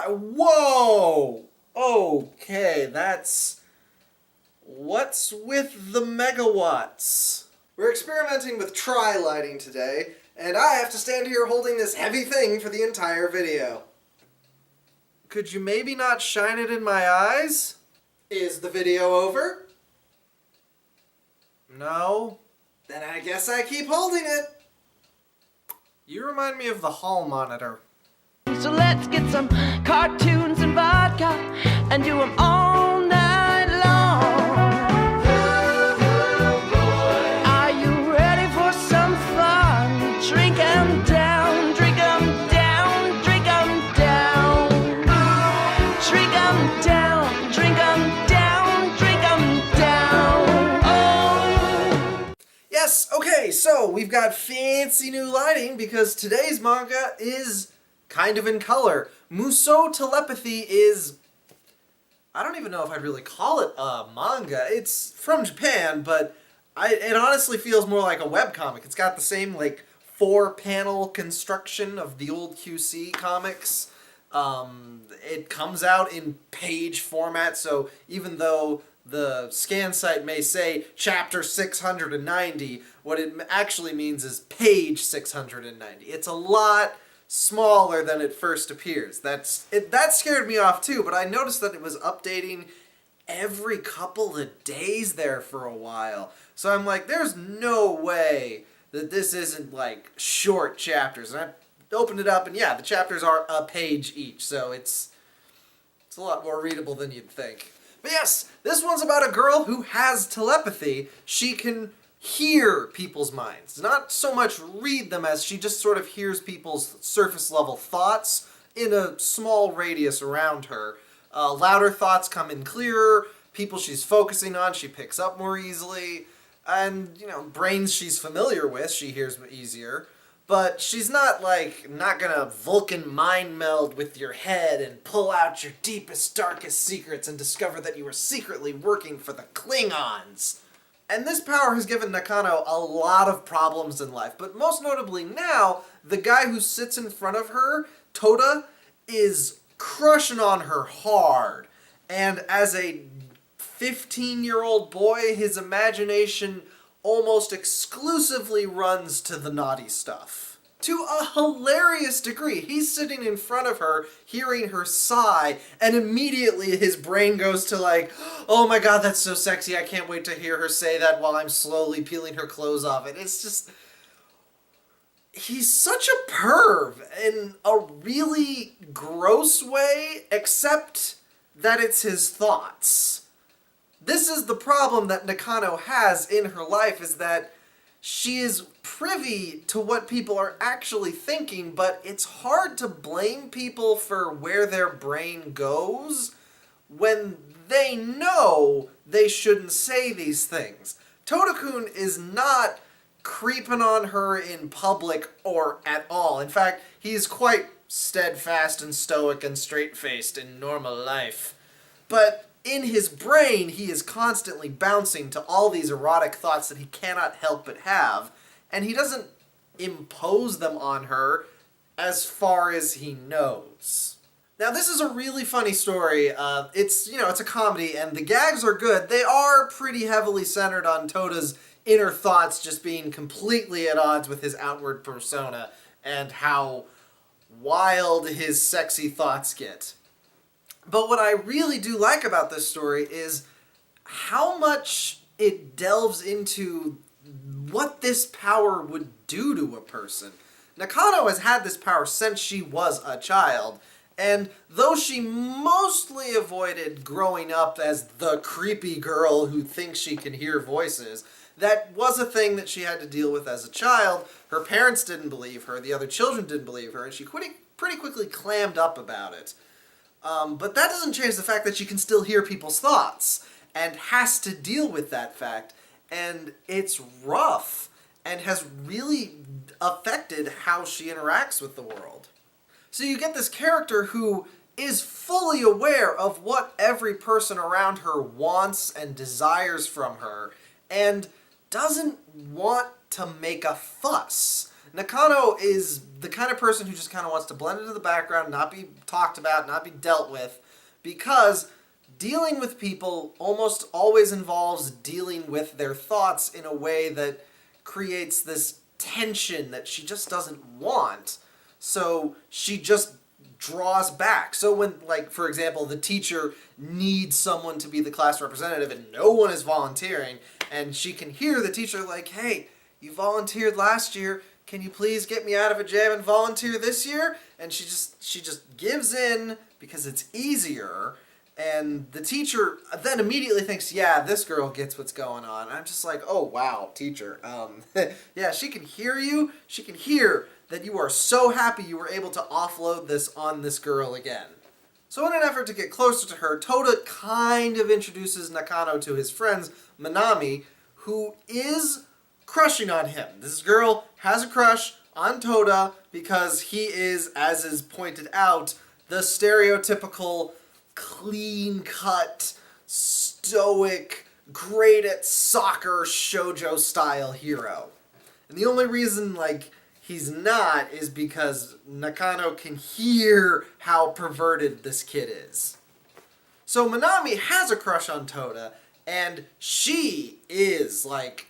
Whoa! Okay, that's... What's with the megawatts? We're experimenting with tri-lighting today, and I have to stand here holding this heavy thing for the entire video. Could you maybe not shine it in my eyes? Is the video over? No? Then I guess I keep holding it. You remind me of the hall monitor. So let's get some cartoons and vodka and do them all night long. Are you ready for some fun? Drink 'em down, drink 'em down, drink 'em down. Drink 'em down, drink 'em down, drink 'em down. Oh. Yes, okay, so we've got fancy new lighting because today's manga is kind of in color. Mousou Telepathy is... I don't even know if I'd really call it a manga. It's from Japan, but it honestly feels more like a webcomic. It's got the same, like, 4-panel construction of the old QC comics. It comes out in page format, so even though the scan site may say chapter 690, what it actually means is page 690. It's a lot smaller than it first appears. That scared me off too, but I noticed that it was updating every couple of days there for a while. So I'm like, there's no way that this isn't like short chapters. And I opened it up and yeah, the chapters are a page each, so it's a lot more readable than you'd think. But yes, this one's about a girl who has telepathy. She can hear people's minds. Not so much read them as she just sort of hears people's surface level thoughts in a small radius around her. Louder thoughts come in clearer, people she's focusing on she picks up more easily, and, you know, brains she's familiar with she hears easier. But she's not gonna Vulcan mind meld with your head and pull out your deepest, darkest secrets and discover that you were secretly working for the Klingons. And this power has given Nakano a lot of problems in life, but most notably now, the guy who sits in front of her, Tota, is crushing on her hard. And as a 15-year-old boy, his imagination almost exclusively runs to the naughty stuff. To a hilarious degree. He's sitting in front of her, hearing her sigh, and immediately his brain goes to like, oh my god, that's so sexy, I can't wait to hear her say that while I'm slowly peeling her clothes off. And it's just... he's such a perv in a really gross way, except that it's his thoughts. This is the problem that Nakano has in her life, is that she is privy to what people are actually thinking, but it's hard to blame people for where their brain goes when they know they shouldn't say these things. Tota-kun is not creeping on her in public or at all. In fact, he's quite steadfast and stoic and straight-faced in normal life. But in his brain, he is constantly bouncing to all these erotic thoughts that he cannot help but have, and he doesn't impose them on her as far as he knows. Now, this is a really funny story. It's a comedy, and the gags are good. They are pretty heavily centered on Tota's inner thoughts just being completely at odds with his outward persona, and how wild his sexy thoughts get. But what I really do like about this story is how much it delves into what this power would do to a person. Nakano has had this power since she was a child, and though she mostly avoided growing up as the creepy girl who thinks she can hear voices, that was a thing that she had to deal with as a child. Her parents didn't believe her, the other children didn't believe her, and she pretty quickly clammed up about it. But that doesn't change the fact that she can still hear people's thoughts, and has to deal with that fact, and it's rough, and has really affected how she interacts with the world. So you get this character who is fully aware of what every person around her wants and desires from her, and doesn't want to make a fuss. Nakano is the kind of person who just kind of wants to blend into the background, not be talked about, not be dealt with, because dealing with people almost always involves dealing with their thoughts in a way that creates this tension that she just doesn't want. So she just draws back. So when, like, for example, the teacher needs someone to be the class representative and no one is volunteering, and she can hear the teacher like, hey, you volunteered last year, can you please get me out of a jam and volunteer this year? And she just gives in because it's easier. And the teacher then immediately thinks, yeah, this girl gets what's going on. And I'm just like, oh, wow, teacher. Yeah, she can hear you. She can hear that you are so happy you were able to offload this on this girl again. So in an effort to get closer to her, Toda kind of introduces Nakano to his friends, Minami, who is crushing on him. This girl has a crush on Toda because he is, as is pointed out, the stereotypical clean-cut, stoic, great at soccer shoujo style hero. And the only reason, like, he's not is because Nakano can hear how perverted this kid is. So Minami has a crush on Toda, and she is, like,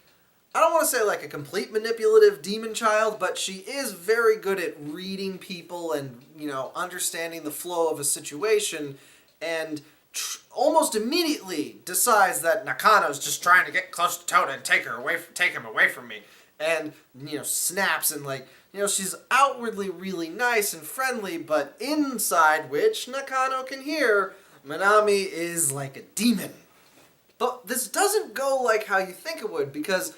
I don't want to say like a complete manipulative demon child, but she is very good at reading people and, you know, understanding the flow of a situation, and almost immediately decides that Nakano's just trying to get close to Toda and take him away from me. And, you know, snaps and, like, you know, she's outwardly really nice and friendly, but inside, which Nakano can hear, Minami is like a demon. But this doesn't go like how you think it would, because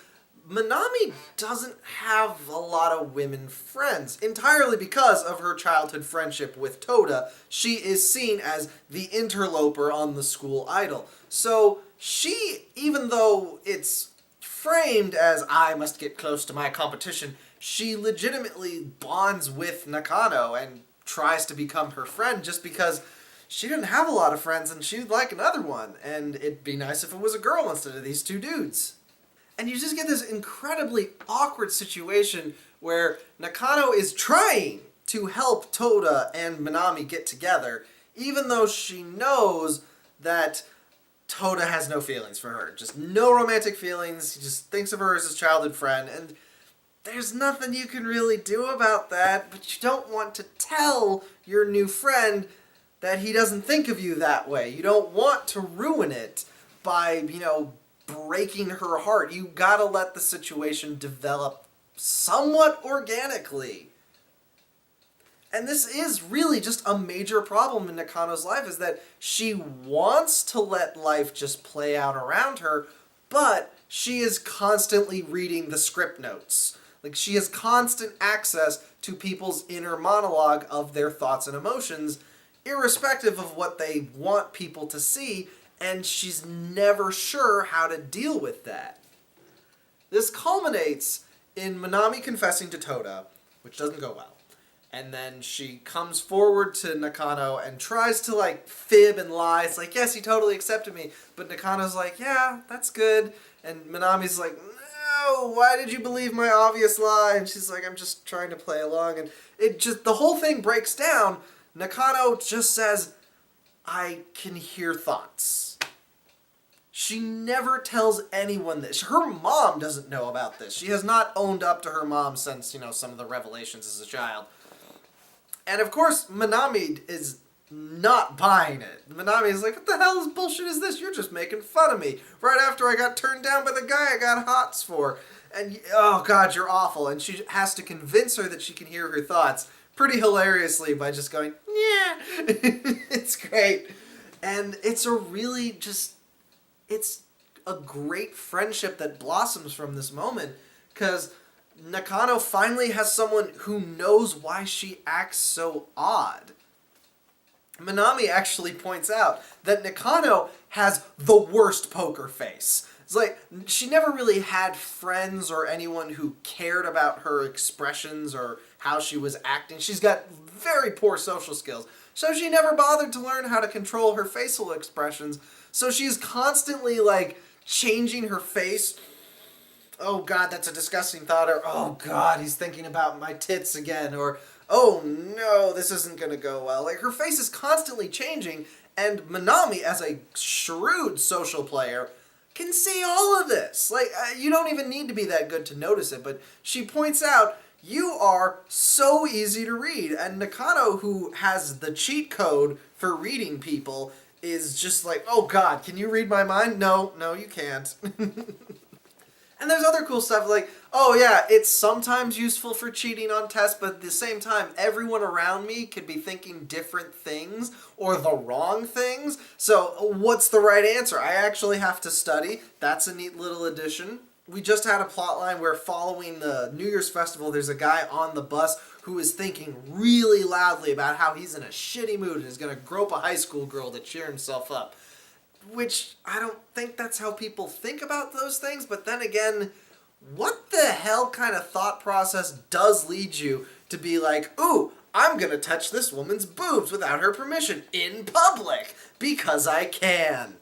Minami doesn't have a lot of women friends, entirely because of her childhood friendship with Toda. She is seen as the interloper on the school idol. So she, even though it's framed as I must get close to my competition, she legitimately bonds with Nakano and tries to become her friend just because she didn't have a lot of friends and she'd like another one, and it'd be nice if it was a girl instead of these two dudes. And you just get this incredibly awkward situation where Nakano is trying to help Toda and Minami get together, even though she knows that Toda has no feelings for her. Just no romantic feelings. He just thinks of her as his childhood friend, and there's nothing you can really do about that, but you don't want to tell your new friend that he doesn't think of you that way. You don't want to ruin it by, you know, breaking her heart. You gotta let the situation develop somewhat organically. And this is really just a major problem in Nakano's life, is that she wants to let life just play out around her, but she is constantly reading the script notes. Like, she has constant access to people's inner monologue of their thoughts and emotions, irrespective of what they want people to see, and she's never sure how to deal with that. This culminates in Minami confessing to Toda, which doesn't go well. And then she comes forward to Nakano and tries to, like, fib and lie. It's like, yes, he totally accepted me. But Nakano's like, yeah, that's good. And Minami's like, no, why did you believe my obvious lie? And she's like, I'm just trying to play along. And the whole thing breaks down. Nakano just says, I can hear thoughts. She never tells anyone this. Her mom doesn't know about this. She has not owned up to her mom since, you know, some of the revelations as a child. And of course, Minami is not buying it. Minami is like, what the hell bullshit is this? You're just making fun of me. Right after I got turned down by the guy I got hots for. And, oh God, you're awful. And she has to convince her that she can hear her thoughts pretty hilariously by just going, yeah. It's great. And it's a really just... it's a great friendship that blossoms from this moment, because Nakano finally has someone who knows why she acts so odd. Minami actually points out that Nakano has the worst poker face. It's like, she never really had friends or anyone who cared about her expressions or how she was acting. She's got very poor social skills, so she never bothered to learn how to control her facial expressions. So she's constantly, like, changing her face oh god, that's a disgusting thought, or oh god, he's thinking about my tits again, or oh no, this isn't gonna go well. Like, her face is constantly changing, and Manami, as a shrewd social player, can see all of this. Like, you don't even need to be that good to notice it, but she points out, you are so easy to read. And Nakano, who has the cheat code for reading people, is just like, oh god, can you read my mind? No, you can't. And there's other cool stuff like, oh yeah, it's sometimes useful for cheating on tests, but at the same time, everyone around me could be thinking different things or the wrong things. So what's the right answer? I actually have to study. That's a neat little addition. We just had a plotline where following the New Year's festival, there's a guy on the bus who is thinking really loudly about how he's in a shitty mood and is going to grope a high school girl to cheer himself up. Which, I don't think that's how people think about those things, but then again, what the hell kind of thought process does lead you to be like, ooh, I'm gonna touch this woman's boobs without her permission in public, because I can.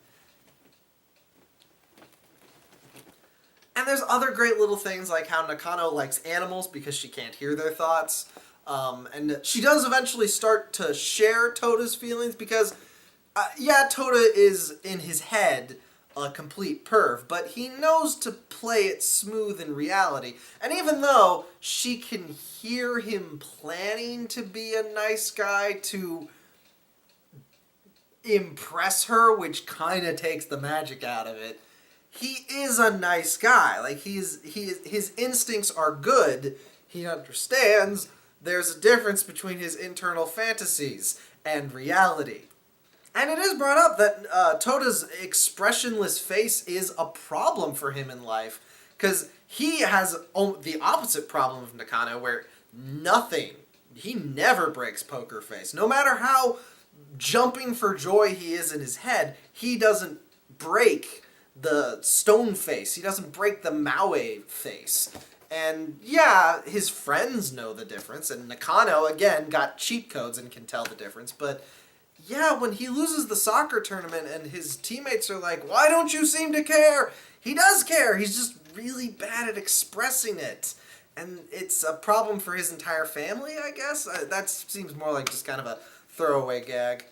And there's other great little things like how Nakano likes animals because she can't hear their thoughts. And she does eventually start to share Toda's feelings because yeah, Toda is, in his head, a complete perv, but he knows to play it smooth in reality. And even though she can hear him planning to be a nice guy to impress her, which kind of takes the magic out of it, he is a nice guy. Like, his instincts are good. He understands there's a difference between his internal fantasies and reality. And it is brought up that Toda's expressionless face is a problem for him in life, because he has the opposite problem of Nakano, where he never breaks poker face. No matter how jumping for joy he is in his head, he doesn't break the stone face. He doesn't break the Maue face. And yeah, his friends know the difference, and Nakano, again, got cheat codes and can tell the difference, but yeah, when he loses the soccer tournament and his teammates are like, why don't you seem to care? He does care. He's just really bad at expressing it. And it's a problem for his entire family, I guess? That seems more like just kind of a throwaway gag.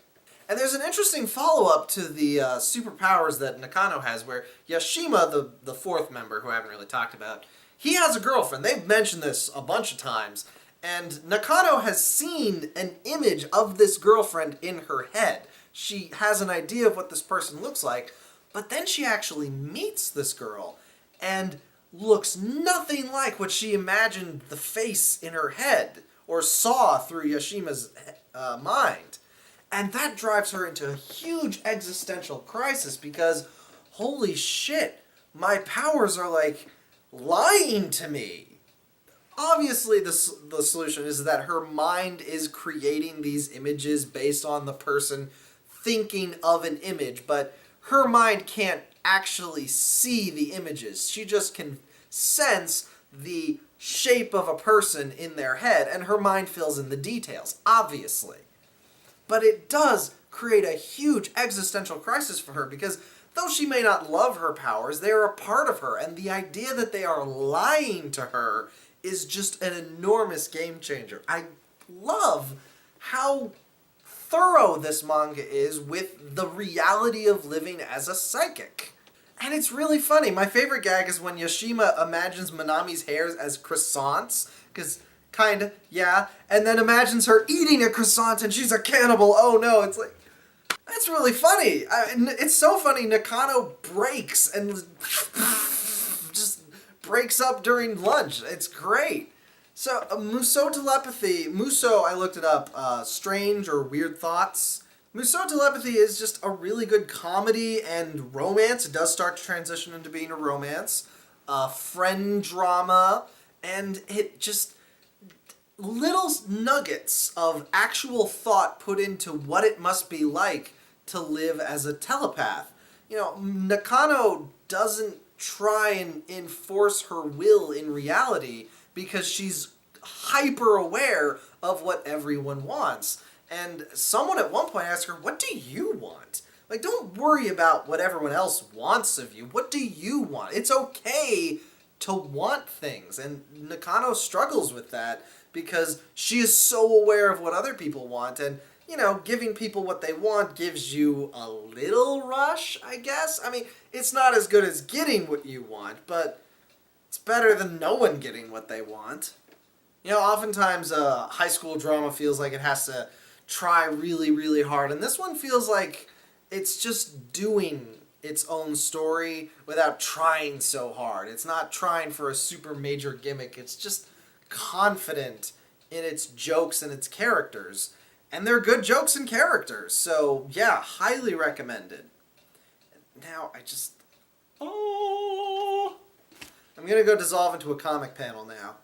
And there's an interesting follow-up to the superpowers that Nakano has, where Yashima, the fourth member, who I haven't really talked about, he has a girlfriend. They've mentioned this a bunch of times. And Nakano has seen an image of this girlfriend in her head. She has an idea of what this person looks like, but then she actually meets this girl and looks nothing like what she imagined the face in her head or saw through Yashima's mind. And that drives her into a huge existential crisis because, holy shit, my powers are like lying to me. Obviously, the solution is that her mind is creating these images based on the person thinking of an image, but her mind can't actually see the images. She just can sense the shape of a person in their head, and her mind fills in the details, obviously. But it does create a huge existential crisis for her because though she may not love her powers, they are a part of her, and the idea that they are lying to her is just an enormous game changer. I love how thorough this manga is with the reality of living as a psychic. And it's really funny. My favorite gag is when Yashima imagines Manami's hairs as croissants, because kinda, yeah, and then imagines her eating a croissant and she's a cannibal. Oh no, it's like, that's really funny. It's so funny, Nakano breaks and just breaks up during lunch. It's great. So, Mousou Telepathy. Mousou, I looked it up, strange or weird thoughts. Mousou Telepathy is just a really good comedy and romance. It does start to transition into being a romance. Friend drama. And it just, little nuggets of actual thought put into what it must be like to live as a telepath. You know, Nakano doesn't try and enforce her will in reality because she's hyper aware of what everyone wants. And someone at one point asked her, what do you want? Like, don't worry about what everyone else wants of you. What do you want? It's okay to want things. And Nakano struggles with that because she is so aware of what other people want, and giving people what they want gives you a little rush, I guess. I mean, it's not as good as getting what you want, but it's better than no one getting what they want. Oftentimes high school drama feels like it has to try really, really hard, and this one feels like it's just doing its own story without trying so hard. It's not trying for a super major gimmick. It's just confident in its jokes and its characters. And they're good jokes and characters. So, yeah, highly recommended. Now, I'm going to go dissolve into a comic panel now.